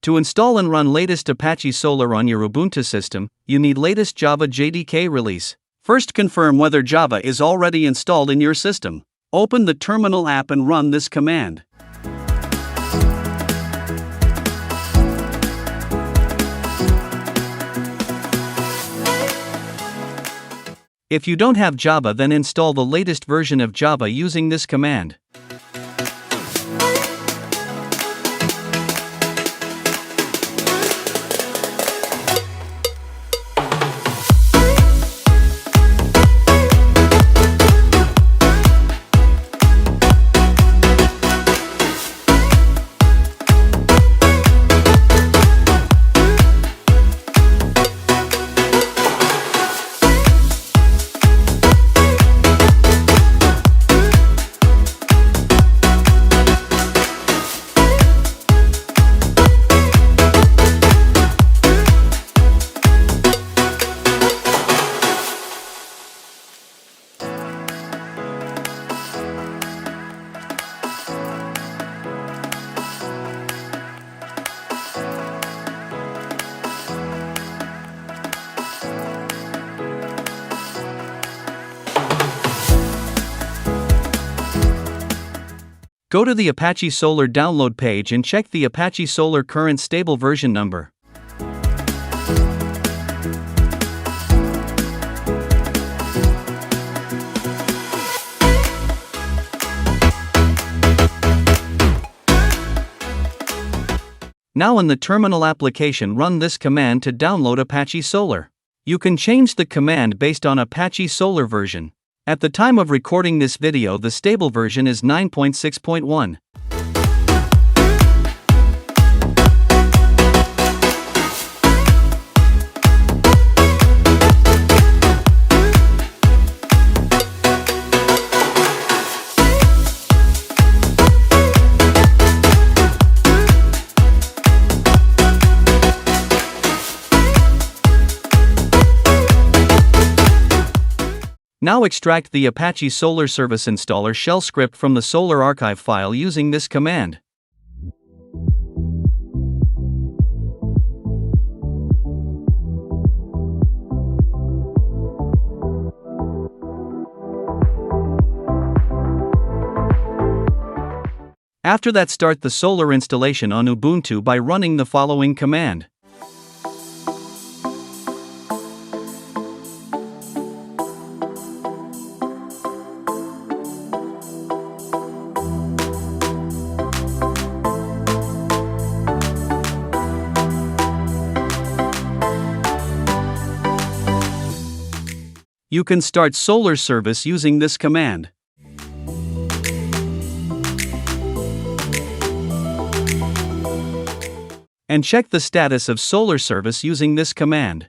To install and run latest Apache Solr on your Ubuntu system, you need latest Java JDK release. First, confirm whether Java is already installed in your system. Open the terminal app and run this command. If you don't have Java, then install the latest version of Java using this command. Go to the Apache Solr download page and check the Apache Solr current stable version number. Now in the terminal application, run this command to download Apache Solr. You can change the command based on Apache Solr version. At the time of recording this video, the stable version is 9.6.1. Now extract the Apache Solr Service Installer shell script from the Solr archive file using this command. After that, start the Solr installation on Ubuntu by running the following command. You can start Solr service using this command. And check the status of Solr service using this command.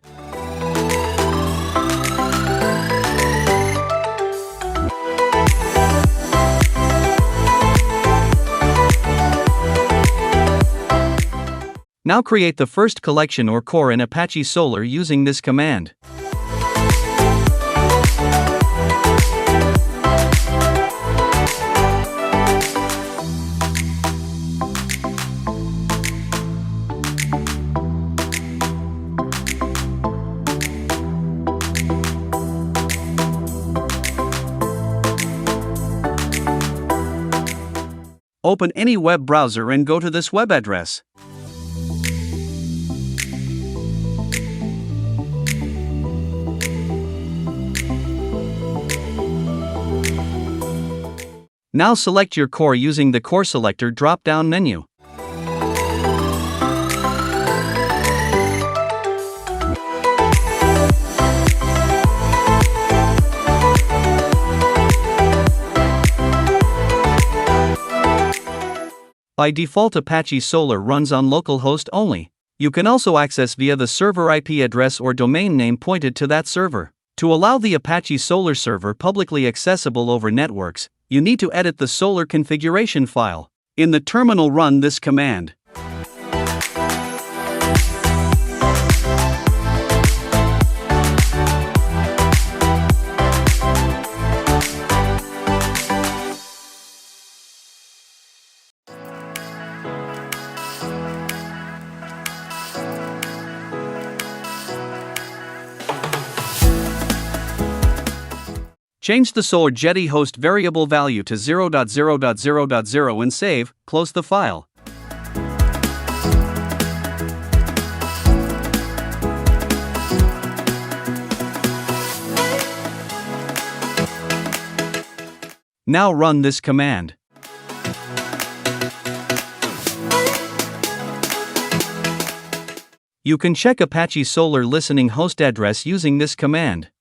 Now create the first collection or core in Apache Solr using this command. Open any web browser and go to this web address. Now select your core using the Core Selector drop-down menu. By default, Apache Solr runs on localhost only. You can also access via the server IP address or domain name pointed to that server. To allow the Apache Solr server publicly accessible over networks, you need to edit the Solr configuration file. In the terminal, run this command. Change the Solr Jetty host variable value to 0.0.0.0 and save, close the file. Now run this command. You can check Apache Solr listening host address using this command.